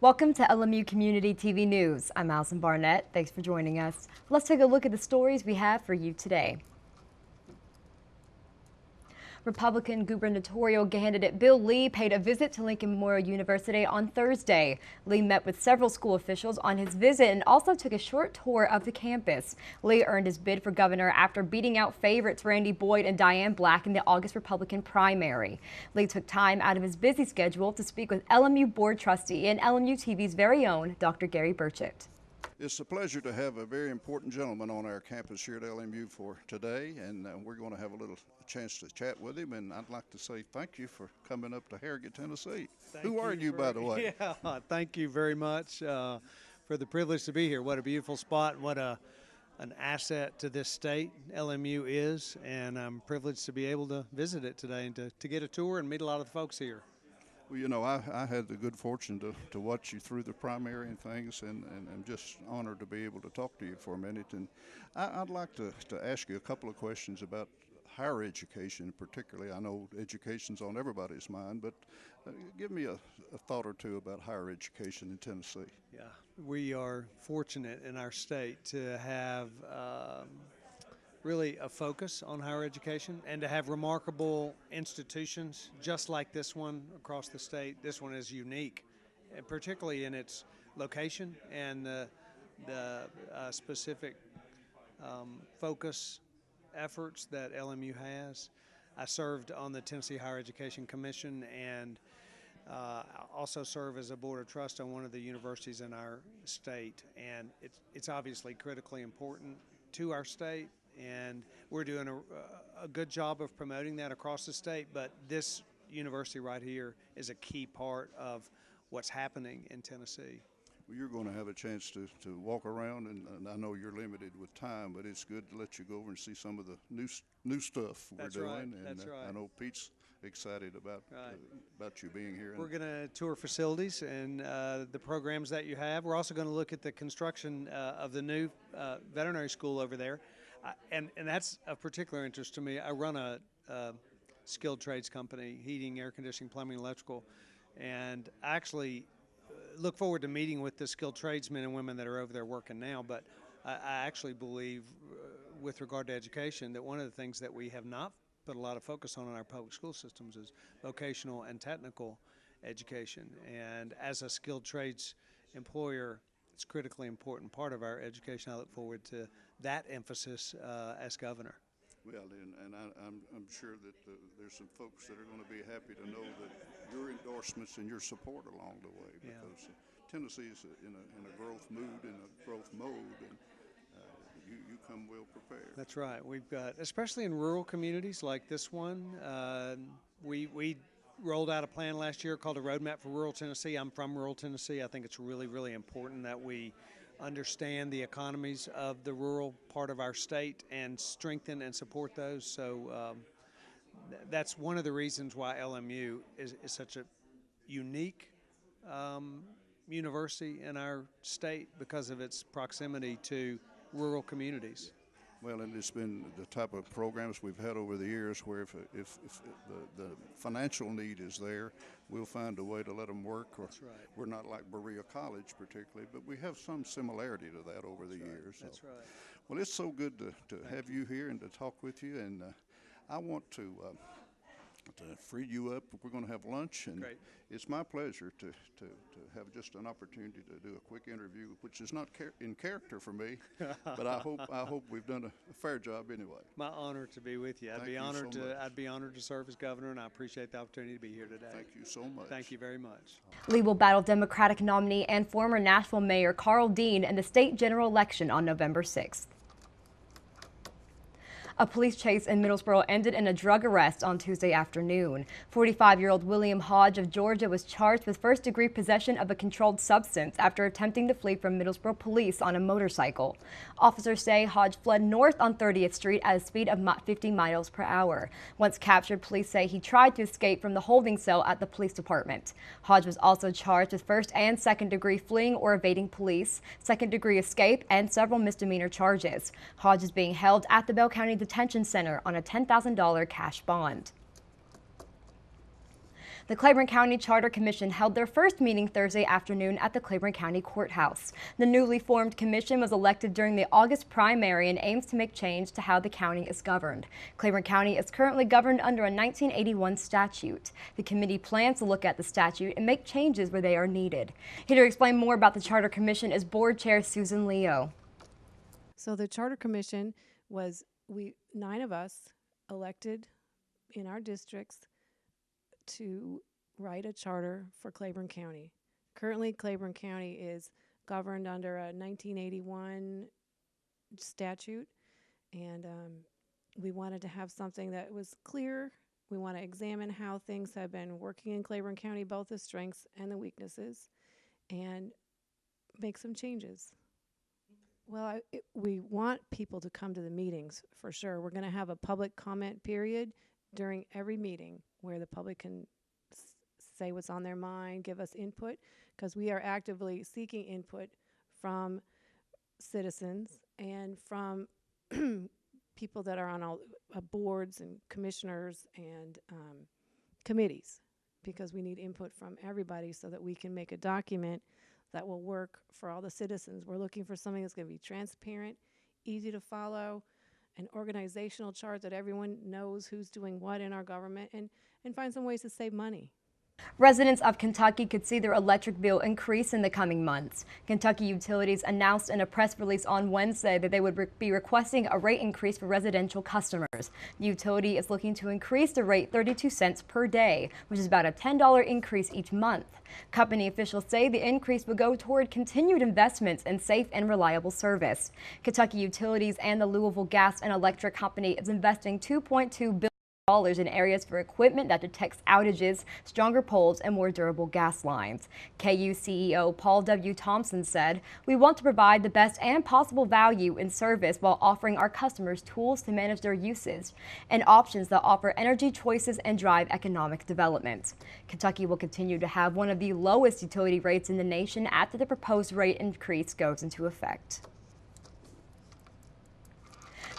Welcome to LMU Community TV News. I'm Allison Barnett. Thanks for joining us. Let's take a look at the stories we have for you today. Republican gubernatorial candidate Bill Lee paid a visit to Lincoln Memorial University on Thursday. Lee met with several school officials on his visit and also took a short tour of the campus. Lee earned his bid for governor after beating out favorites Randy Boyd and Diane Black in the August Republican primary. Lee took time out of his busy schedule to speak with LMU board trustee and LMU TV's very own Dr. Gary Burchett. It's a pleasure to have a very important gentleman on our campus here at LMU for today, and we're going to have a little chance to chat with him, and I'd like to say thank you for coming up to Harrogate, Tennessee. Who are you, by the way? Yeah, thank you very much for the privilege to be here. What a beautiful spot, and what an asset to this state LMU is, and I'm privileged to be able to visit it today and to get a tour and meet a lot of the folks here. Well, you know, I had the good fortune to watch you through the primary and things, and I'm just honored to be able to talk to you for a minute. And I'd like to ask you a couple of questions about higher education particularly. I know education's on everybody's mind, but give me a thought or two about higher education in Tennessee. Yeah, we are fortunate in our state to have really a focus on higher education and to have remarkable institutions just like this one across the state. This one is unique, and particularly in its location and the specific focus efforts that LMU has. I served on the Tennessee Higher Education Commission and also serve as a board of trust on one of the universities in our state, and it's obviously critically important to our state, and we're doing a good job of promoting that across the state. But this university right here is a key part of what's happening in Tennessee. Well, you're going to have a chance to walk around, and I know you're limited with time, but it's good to let you go over and see some of the new stuff we're doing. Right. And That's right. I know Pete's excited about you being here. We're going to tour facilities and the programs that you have. We're also going to look at the construction of the new veterinary school over there. And that's of particular interest to me. I run a skilled trades company, heating, air conditioning, plumbing, electrical, and I actually look forward to meeting with the skilled tradesmen and women that are over there working now. But I actually believe, with regard to education, that one of the things that we have not put a lot of focus on in our public school systems is vocational and technical education. And as a skilled trades employer, it's a critically important part of our education. I look forward to that emphasis as governor. Well, and I'm sure that there's some folks that are going to be happy to know that your endorsements and your support along the way, because Tennessee is in a growth mood and a growth mode, and you come well prepared. That's right. We've got, especially in rural communities like this one, we rolled out a plan last year called a Roadmap for Rural Tennessee. I'm from rural Tennessee. I think it's really, really important that we understand the economies of the rural part of our state and strengthen and support those. So that's one of the reasons why LMU is such a unique university in our state, because of its proximity to rural communities. Well, and it's been the type of programs we've had over the years where if the financial need is there, we'll find a way to let them work. Or That's right. We're not like Berea College particularly, but we have some similarity to that over the years. That's right. Well, it's so good to have you here and to talk with you, and I want to free you up. We're going to have lunch, and Great. It's my pleasure to have just an opportunity to do a quick interview, which is not in character for me, but I hope we've done a fair job anyway. My honor to be with you. I'd be honored to serve as governor, and I appreciate the opportunity to be here today. Thank you so much. Thank you very much. Lee will battle Democratic nominee and former Nashville Mayor Carl Dean in the state general election on November 6th. A police chase in Middlesboro ended in a drug arrest on Tuesday afternoon. 45-year-old William Hodge of Georgia was charged with first-degree possession of a controlled substance after attempting to flee from Middlesboro police on a motorcycle. Officers say Hodge fled north on 30th Street at a speed of 50 miles per hour. Once captured, police say he tried to escape from the holding cell at the police department. Hodge was also charged with first and second-degree fleeing or evading police, second-degree escape, and several misdemeanor charges. Hodge is being held at the Bell County Detention Center on a $10,000 cash bond. The Claiborne County Charter Commission held their first meeting Thursday afternoon at the Claiborne County Courthouse. The newly formed commission was elected during the August primary and aims to make change to how the county is governed. Claiborne County is currently governed under a 1981 statute. The committee plans to look at the statute and make changes where they are needed. Here to explain more about the Charter Commission is Board Chair Susan Leo. So the Charter Commission was 9 of us elected in our districts to write a charter for Claiborne County. Currently, Claiborne County is governed under a 1981 statute, and we wanted to have something that was clear. We want to examine how things have been working in Claiborne County, both the strengths and the weaknesses, and make some changes. Well, we want people to come to the meetings for sure. We're going to have a public comment period during every meeting where the public can say what's on their mind, give us input, because we are actively seeking input from citizens and from people that are on all boards and commissioners and committees, because we need input from everybody so that we can make a document that will work for all the citizens. We're looking for something that's going to be transparent, easy to follow, an organizational chart that everyone knows who's doing what in our government, and find some ways to save money. Residents of Kentucky could see their electric bill increase in the coming months. Kentucky Utilities announced in a press release on Wednesday that they would be requesting a rate increase for residential customers. The utility is looking to increase the rate 32 cents per day, which is about a $10 increase each month. Company officials say the increase will go toward continued investments in safe and reliable service. Kentucky Utilities and the Louisville Gas and Electric Company is investing $2.2 billion in areas for equipment that detects outages, stronger poles, and more durable gas lines. KU CEO Paul W. Thompson said, "We want to provide the best and possible value in service while offering our customers tools to manage their usage and options that offer energy choices and drive economic development." Kentucky will continue to have one of the lowest utility rates in the nation after the proposed rate increase goes into effect.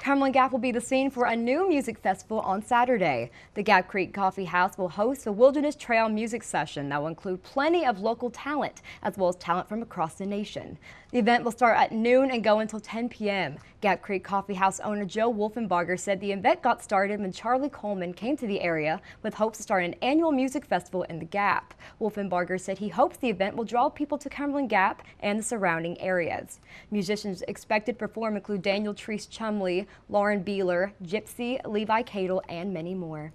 Cumberland Gap will be the scene for a new music festival on Saturday. The Gap Creek Coffee House will host a Wilderness Trail music session that will include plenty of local talent, as well as talent from across the nation. The event will start at noon and go until 10 p.m. Gap Creek Coffee House owner Joe Wolfenbarger said the event got started when Charlie Coleman came to the area with hopes to start an annual music festival in the Gap. Wolfenbarger said he hopes the event will draw people to Cumberland Gap and the surrounding areas. Musicians expected to perform include Daniel Treese Chumley, Lauren Beeler, Gypsy, Levi Cadle, and many more.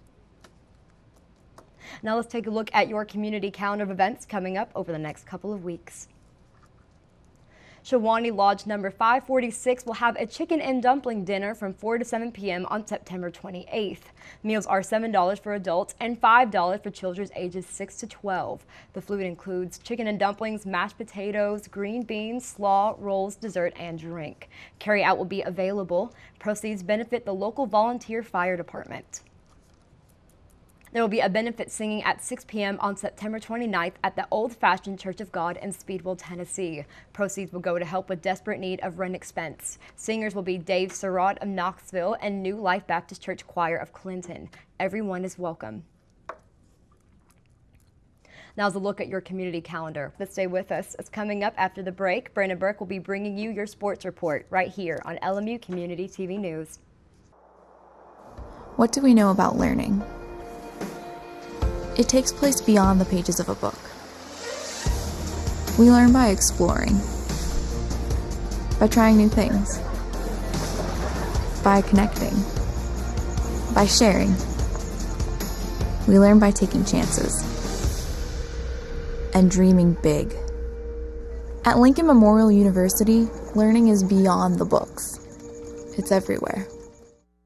Now let's take a look at your community calendar of events coming up over the next couple of weeks. Shawnee Lodge number 546 will have a chicken and dumpling dinner from 4 to 7 p.m. on September 28th. Meals are $7 for adults and $5 for children ages 6 to 12. The food includes chicken and dumplings, mashed potatoes, green beans, slaw, rolls, dessert, and drink. Carry-out will be available. Proceeds benefit the local volunteer fire department. There will be a benefit singing at 6 p.m. on September 29th at the Old Fashioned Church of God in Speedwell, Tennessee. Proceeds will go to help with desperate need of rent expense. Singers will be Dave Surratt of Knoxville and New Life Baptist Church Choir of Clinton. Everyone is welcome. Now's a look at your community calendar. But stay with us. It's coming up after the break. Brandon Burke will be bringing you your sports report right here on LMU Community TV News. What do we know about learning? It takes place beyond the pages of a book. We learn by exploring, by trying new things, by connecting, by sharing. We learn by taking chances and dreaming big. At Lincoln Memorial University, learning is beyond the books. It's everywhere.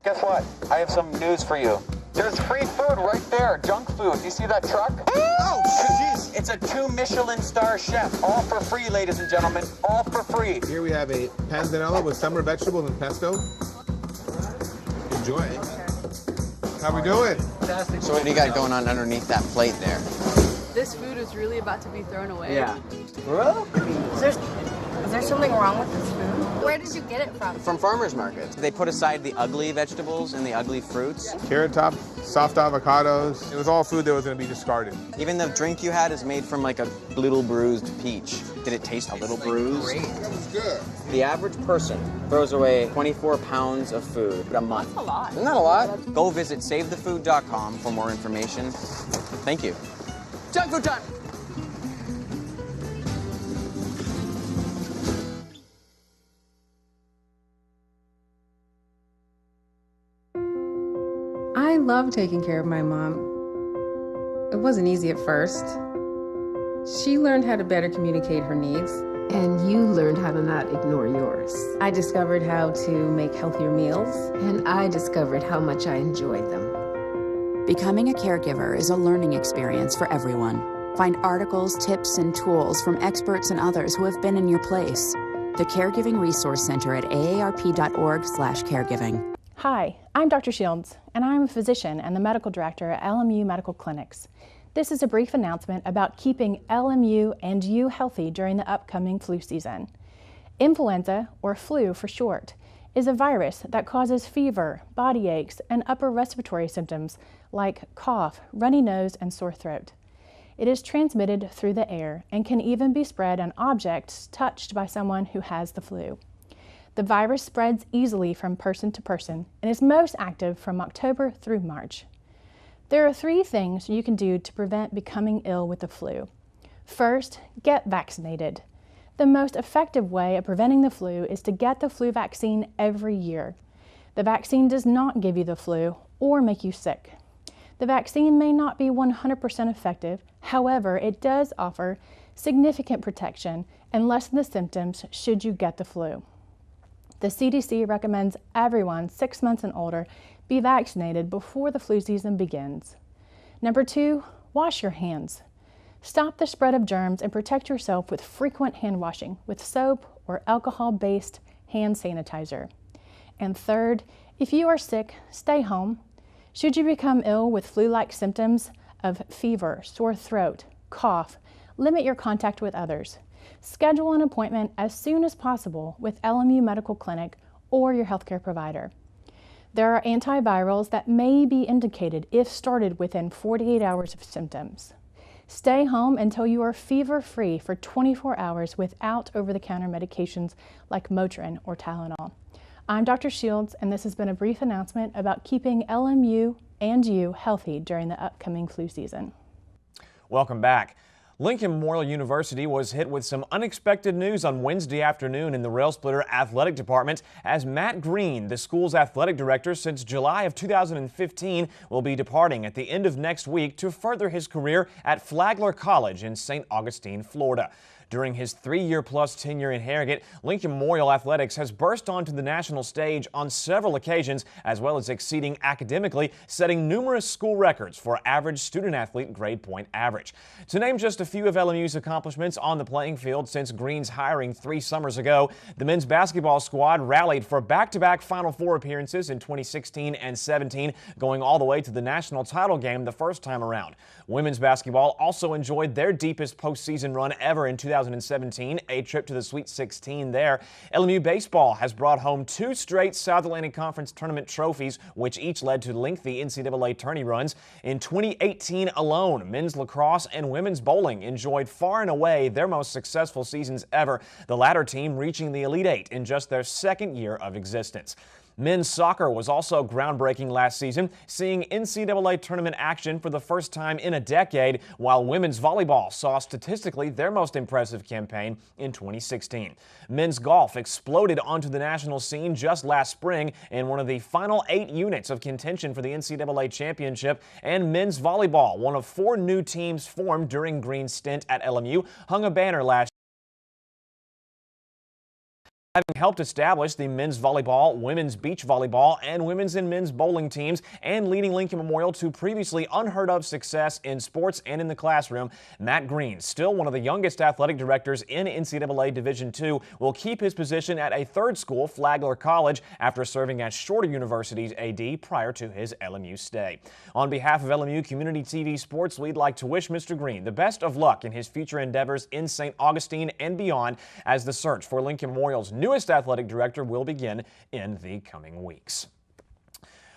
Guess what? I have some news for you. There's free food right there, junk food. You see that truck? Oh, jeez. It's a 2 Michelin star chef. All for free, ladies and gentlemen. All for free. Here we have a panzanella with summer vegetables and pesto. Enjoy. How we doing? Fantastic. So what do you got going on underneath that plate there? this food was really about to be thrown away. Yeah. Bro? Is there something wrong with this food? Where did you get it from? From farmers markets. They put aside the ugly vegetables and the ugly fruits. Carrot top, soft avocados. It was all food that was going to be discarded. Even the drink you had is made from like a little bruised peach. Did it taste a little bruised? Great. It was good. The average person throws away 24 pounds of food a month. That's a lot. Isn't that a lot? Go visit SaveTheFood.com for more information. Thank you. Junk food time! I love taking care of my mom. It wasn't easy at first. She learned how to better communicate her needs. And you learned how to not ignore yours. I discovered how to make healthier meals. And I discovered how much I enjoyed them. Becoming a caregiver is a learning experience for everyone. Find articles, tips, and tools from experts and others who have been in your place. The Caregiving Resource Center at aarp.org/caregiving. Hi, I'm Dr. Shields, and I'm a physician and the medical director at LMU Medical Clinics. This is a brief announcement about keeping LMU and you healthy during the upcoming flu season. Influenza, or flu for short, is a virus that causes fever, body aches, and upper respiratory symptoms like cough, runny nose, and sore throat. It is transmitted through the air and can even be spread on objects touched by someone who has the flu. The virus spreads easily from person to person and is most active from October through March. There are 3 things you can do to prevent becoming ill with the flu. First, get vaccinated. The most effective way of preventing the flu is to get the flu vaccine every year. The vaccine does not give you the flu or make you sick. The vaccine may not be 100% effective, however, it does offer significant protection and lessen the symptoms should you get the flu. The CDC recommends everyone 6 months and older be vaccinated before the flu season begins. Number 2, wash your hands. Stop the spread of germs and protect yourself with frequent hand washing with soap or alcohol-based hand sanitizer. And third, if you are sick, stay home. Should you become ill with flu-like symptoms of fever, sore throat, cough, limit your contact with others. Schedule an appointment as soon as possible with LMU Medical Clinic or your healthcare provider. There are antivirals that may be indicated if started within 48 hours of symptoms. Stay home until you are fever-free for 24 hours without over-the-counter medications like Motrin or Tylenol. I'm Dr. Shields, and this has been a brief announcement about keeping LMU and you healthy during the upcoming flu season. Welcome back. Lincoln Memorial University was hit with some unexpected news on Wednesday afternoon in the Rail Splitter Athletic Department as Matt Green, the school's athletic director since July of 2015, will be departing at the end of next week to further his career at Flagler College in St. Augustine, Florida. During his 3-year-plus tenure in Harrogate, Lincoln Memorial Athletics has burst onto the national stage on several occasions, as well as exceeding academically, setting numerous school records for average student-athlete grade point average. To name just a few of LMU's accomplishments on the playing field since Green's hiring 3 summers ago, the men's basketball squad rallied for back-to-back Final Four appearances in 2016 and 17, going all the way to the national title game the first time around. Women's basketball also enjoyed their deepest postseason run ever in 2017, a trip to the Sweet 16 there. LMU baseball has brought home 2 straight South Atlantic Conference tournament trophies, which each led to lengthy NCAA tourney runs. In 2018 alone, men's lacrosse and women's bowling enjoyed far and away their most successful seasons ever, the latter team reaching the Elite Eight in just their 2nd year of existence. Men's soccer was also groundbreaking last season, seeing NCAA tournament action for the first time in a decade, while women's volleyball saw statistically their most impressive campaign in 2016. Men's golf exploded onto the national scene just last spring in one of the final 8 units of contention for the NCAA championship, and men's volleyball, one of 4 new teams formed during Green's stint at LMU, hung a banner last having helped establish the men's volleyball, women's beach volleyball, and women's and men's bowling teams, and leading Lincoln Memorial to previously unheard of success in sports and in the classroom. Matt Green, still one of the youngest athletic directors in NCAA Division II, will keep his position at a third school, Flagler College, after serving as Shorter University's AD prior to his LMU stay. On behalf of LMU Community TV Sports, we'd like to wish Mr. Green the best of luck in his future endeavors in St. Augustine and beyond, as the search for Lincoln Memorial's newest athletic director will begin in the coming weeks.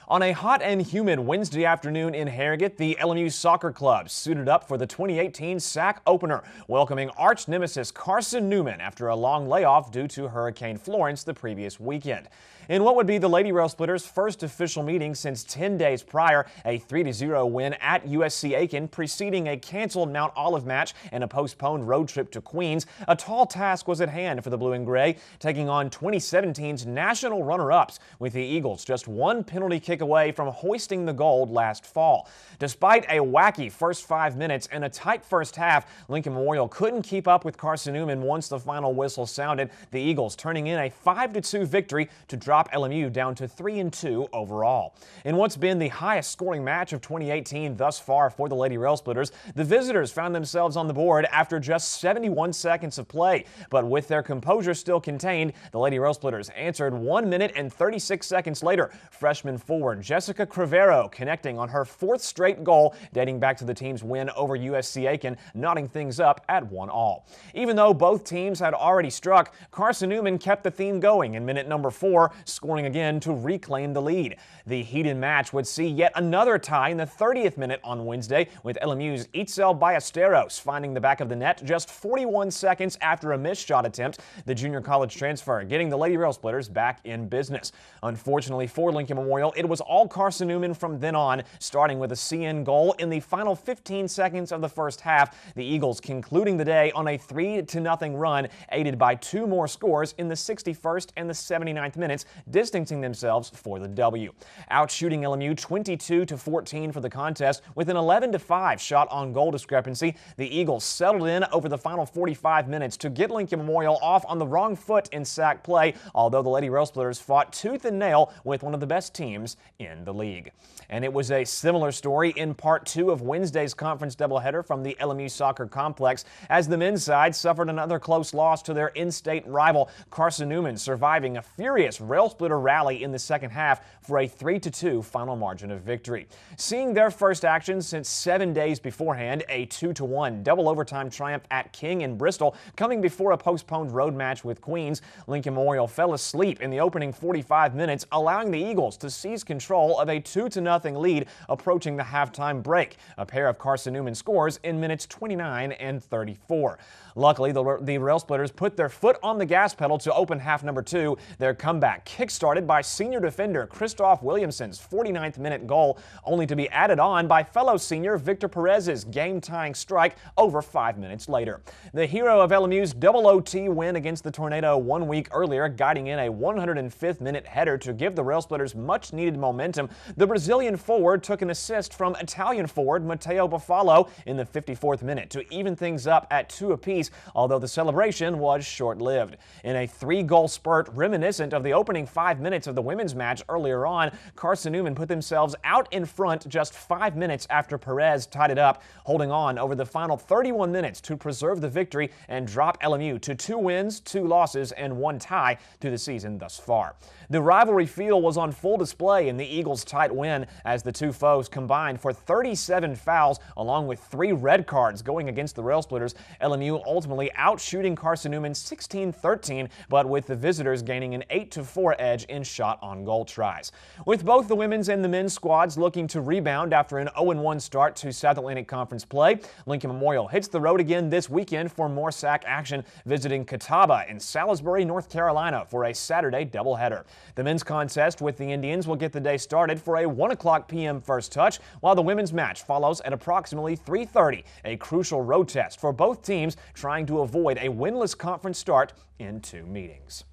On a hot and humid Wednesday afternoon in Harrogate, the LMU Soccer Club suited up for the 2018 SAC opener, welcoming arch nemesis Carson Newman after a long layoff due to Hurricane Florence the previous weekend. In what would be the Lady Rail Splitters' first official meeting since 10 days prior, a 3-0 win at USC Aiken preceding a canceled Mount Olive match and a postponed road trip to Queens, a tall task was at hand for the Blue and Gray, taking on 2017's national runner-ups, with the Eagles just one penalty kick away from hoisting the gold last fall. Despite a wacky first 5 minutes and a tight first half, Lincoln Memorial couldn't keep up with Carson Newman once the final whistle sounded, the Eagles turning in a 5-2 victory to drop LMU down to 3-2 overall. In what's been the highest scoring match of 2018 thus far for the Lady Rail Splitters, the visitors found themselves on the board after just 71 seconds of play. But with their composure still contained, the Lady Rail Splitters answered 1 minute and 36 seconds later. Freshman forward Jessica Crivero connecting on her fourth straight goal, dating back to the team's win over USC Aiken, knotting things up at 1-1. Even though both teams had already struck, Carson Newman kept the theme going in minute number 4, scoring again to reclaim the lead. The heated match would see yet another tie in the 30th minute on Wednesday, with LMU's Itzel Ballesteros finding the back of the net just 41 seconds after a missed shot attempt, the junior college transfer getting the Lady Rail Splitters back in business. Unfortunately for Lincoln Memorial, it was all Carson Newman from then on, starting with a CN goal in the final 15 seconds of the first half, the Eagles concluding the day on a 3-0 run, aided by 2 more scores in the 61st and the 79th minutes, distancing themselves for the W. Outshooting LMU 22-14 for the contest with an 11-5 shot on goal discrepancy, the Eagles settled in over the final 45 minutes to get Lincoln Memorial off on the wrong foot in SAC play, although the Lady Rail Splitters fought tooth and nail with one of the best teams in the league. And it was a similar story in part 2 of Wednesday's conference doubleheader from the LMU Soccer Complex, as the men's side suffered another close loss to their in-state rival, Carson Newman, surviving a furious Rail Splitter rally in the second half for a 3-2 final margin of victory. Seeing their first action since 7 days beforehand, a 2-1 double overtime triumph at King in Bristol, coming before a postponed road match with Queens, Lincoln Memorial fell asleep in the opening 45 minutes, allowing the Eagles to seize control of a 2-0 lead approaching the halftime break. A pair of Carson Newman scores in minutes 29 and 34. Luckily, the Rail Splitters put their foot on the gas pedal to open half number 2. Their comeback kick-started by senior defender Christoph Williamson's 49th minute goal, only to be added on by fellow senior Victor Perez's game-tying strike over 5 minutes later. The hero of LMU's double OT win against the Tornado 1 week earlier, guiding in a 105th minute header to give the Rail Splitters much-needed momentum, the Brazilian forward took an assist from Italian forward Matteo Buffalo in the 54th minute to even things up at 2 apiece, although the celebration was short-lived. In a 3-goal spurt reminiscent of the opening 5 minutes of the women's match earlier on, Carson Newman put themselves out in front just 5 minutes after Perez tied it up, holding on over the final 31 minutes to preserve the victory and drop LMU to 2 wins, 2 losses, and 1 tie to the season thus far. The rivalry feel was on full display in the Eagles' tight win, as the two foes combined for 37 fouls along with 3 red cards going against the Rail Splitters, LMU ultimately outshooting Carson Newman 16-13, but with the visitors gaining an 8-4 edge in shot-on-goal tries. With both the women's and the men's squads looking to rebound after an 0-1 start to South Atlantic Conference play, Lincoln Memorial hits the road again this weekend for more SAC action, visiting Catawba in Salisbury, North Carolina for a Saturday doubleheader. The men's contest with the Indians will get the day started for a 1:00 p.m. first touch, while the women's match follows at approximately 3:30, a crucial road test for both teams trying to avoid a winless conference start in 2 meetings.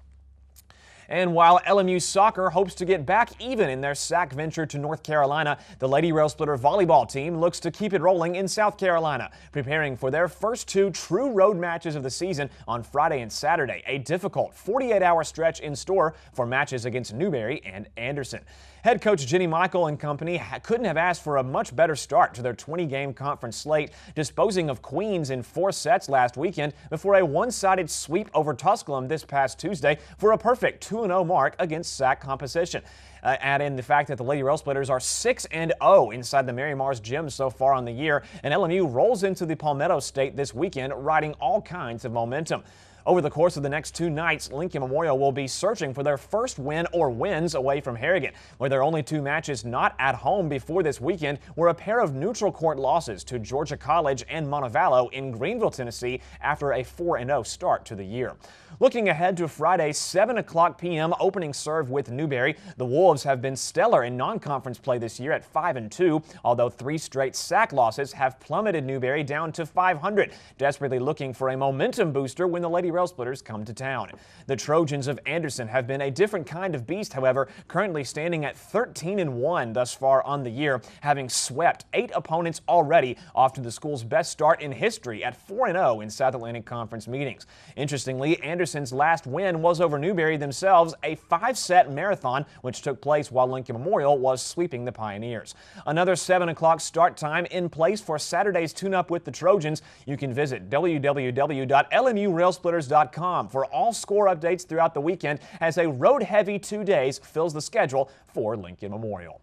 And while LMU soccer hopes to get back even in their SAC venture to North Carolina, the Lady Rail Splitter volleyball team looks to keep it rolling in South Carolina, preparing for their first 2 true road matches of the season on Friday and Saturday. A difficult 48-hour stretch in store for matches against Newberry and Anderson. Head coach Jenny Michael and company couldn't have asked for a much better start to their 20-game conference slate, disposing of Queens in 4 sets last weekend before a one-sided sweep over Tusculum this past Tuesday for a perfect 2-0 mark against SAC competition. Add in the fact that the Lady Rail Splitters are 6-0 inside the Mary Mars gym so far on the year, and LMU rolls into the Palmetto State this weekend, riding all kinds of momentum. Over the course of the next 2 nights, Lincoln Memorial will be searching for their first win or wins away from Harrigan, where their only 2 matches not at home before this weekend were a pair of neutral court losses to Georgia College and Montevallo in Greenville, Tennessee, after a 4-0 start to the year. Looking ahead to Friday's 7:00 p.m. opening serve with Newberry, the Wolves have been stellar in non-conference play this year at 5-2, although 3 straight SAC losses have plummeted Newberry down to 500, desperately looking for a momentum booster when the Lady Rail Splitters come to town. The Trojans of Anderson have been a different kind of beast, however, currently standing at 13-1 thus far on the year, having swept 8 opponents already, off to the school's best start in history at 4-0 in South Atlantic Conference meetings. Interestingly, Anderson's last win was over Newberry themselves, a 5-set marathon, which took place while Lincoln Memorial was sweeping the Pioneers. Another 7:00 start time in place for Saturday's tune-up with the Trojans. You can visit www.lmurailsplitters.com for all score updates throughout the weekend, as a road-heavy 2 days fills the schedule for Lincoln Memorial.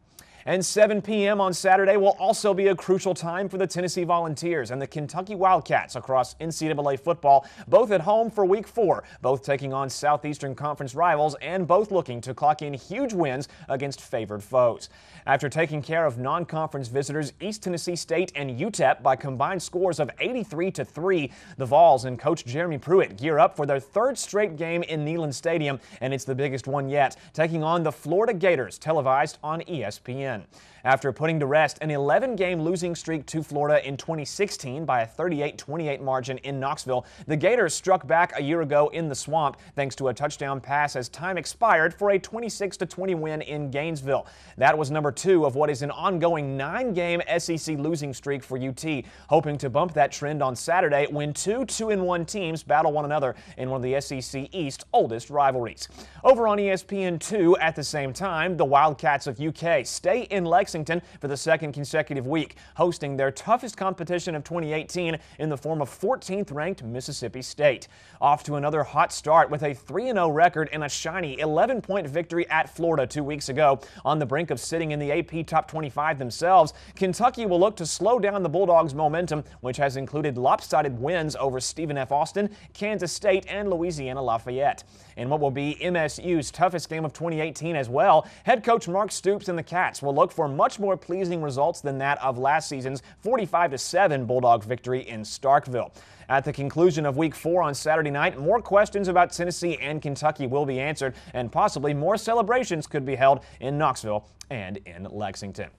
And 7 p.m. on Saturday will also be a crucial time for the Tennessee Volunteers and the Kentucky Wildcats across NCAA football, both at home for Week 4, both taking on Southeastern Conference rivals and both looking to clock in huge wins against favored foes. After taking care of non-conference visitors East Tennessee State and UTEP by combined scores of 83-3, the Vols and Coach Jeremy Pruitt gear up for their 3rd straight game in Neyland Stadium, and it's the biggest one yet, taking on the Florida Gators, televised on ESPN. After putting to rest an 11-game losing streak to Florida in 2016 by a 38-28 margin in Knoxville, the Gators struck back a year ago in the Swamp thanks to a touchdown pass as time expired for a 26-20 win in Gainesville. That was number 2 of what is an ongoing 9-game SEC losing streak for UT, hoping to bump that trend on Saturday when 2 2-1 teams battle one another in one of the SEC East's oldest rivalries. Over on ESPN2 at the same time, the Wildcats of UK stay in Lexington for the 2nd consecutive week, hosting their toughest competition of 2018 in the form of 14th-ranked Mississippi State. Off to another hot start with a 3-0 record and a shiny 11-point victory at Florida 2 weeks ago. On the brink of sitting in the AP Top 25 themselves, Kentucky will look to slow down the Bulldogs' momentum, which has included lopsided wins over Stephen F. Austin, Kansas State, and Louisiana Lafayette. In what will be MSU's toughest game of 2018 as well, head coach Mark Stoops and the Cats will look for much more pleasing results than that of last season's 45-7 Bulldog victory in Starkville. At the conclusion of Week 4 on Saturday night, more questions about Tennessee and Kentucky will be answered, and possibly more celebrations could be held in Knoxville and in Lexington.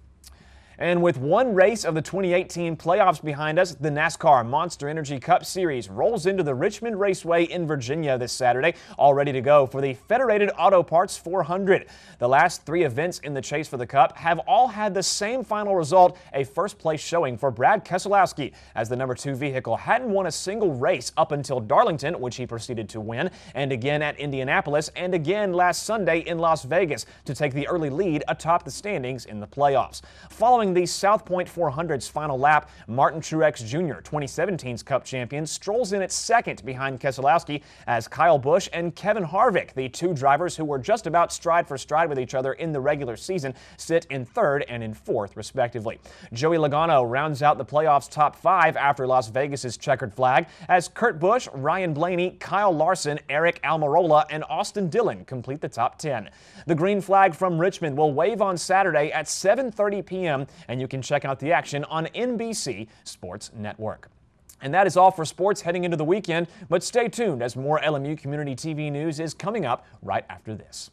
And with one race of the 2018 playoffs behind us, the NASCAR Monster Energy Cup Series rolls into the Richmond Raceway in Virginia this Saturday, all ready to go for the Federated Auto Parts 400. The last 3 events in the chase for the Cup have all had the same final result, a first-place showing for Brad Keselowski, as the number 2 vehicle hadn't won a single race up until Darlington, which he proceeded to win, and again at Indianapolis, and again last Sunday in Las Vegas to take the early lead atop the standings in the playoffs. Following the South Point 400's final lap, Martin Truex Jr., 2017's Cup champion, strolls in at 2nd behind Keselowski, as Kyle Busch and Kevin Harvick, the 2 drivers who were just about stride for stride with each other in the regular season, sit in 3rd and in 4th, respectively. Joey Logano rounds out the playoffs' top 5 after Las Vegas's checkered flag, as Kurt Busch, Ryan Blaney, Kyle Larson, Eric Almirola, and Austin Dillon complete the top 10. The green flag from Richmond will wave on Saturday at 7:30 p.m., and you can check out the action on NBC Sports Network. And that is all for sports heading into the weekend, but stay tuned as more LMU Community TV news is coming up right after this.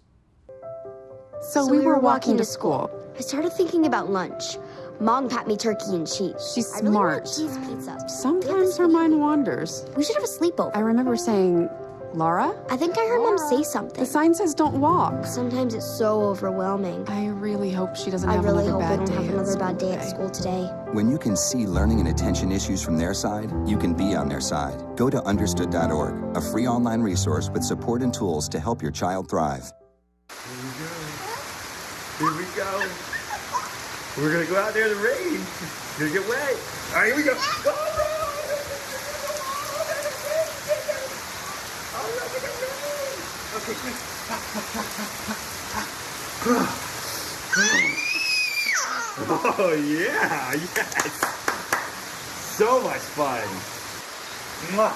So we were walking to school. I started thinking about lunch. Mom packed me turkey and cheese. She's I really smart. want cheese pizza. Sometimes her mind wanders. We should have a sleepover. I remember saying, Laura? I think I heard Mom say something. The sign says don't walk. Sometimes it's so overwhelming. I really hope she doesn't have I really another hope I bad don't day have at another school bad day at today. school today. When you can see learning and attention issues from their side, you can be on their side. Go to understood.org, a free online resource with support and tools to help your child thrive. Here we go. We're gonna go out there in the rain. It's gonna get wet. All right, here we go. Okay, quick. Oh yeah, yes. So much fun. Mwah.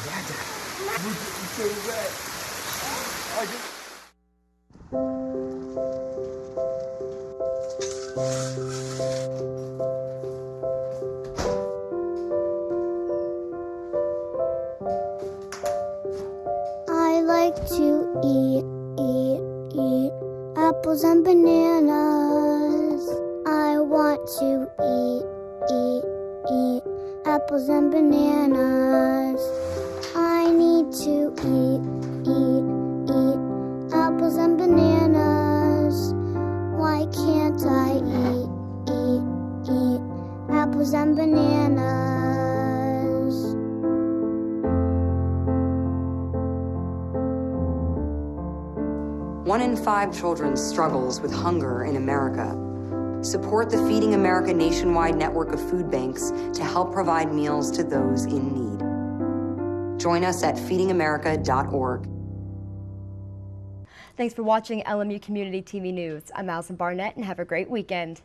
Yeah, we're getting so wet. I like to eat apples and bananas. I want to eat apples and bananas. I need to eat apples and bananas. Why can't I eat apples and bananas? One in 5 children struggles with hunger in America. Support the Feeding America nationwide network of food banks to help provide meals to those in need. Join us at feedingamerica.org. Thanks for watching LMU Community TV News. I'm Allison Barnett, and have a great weekend.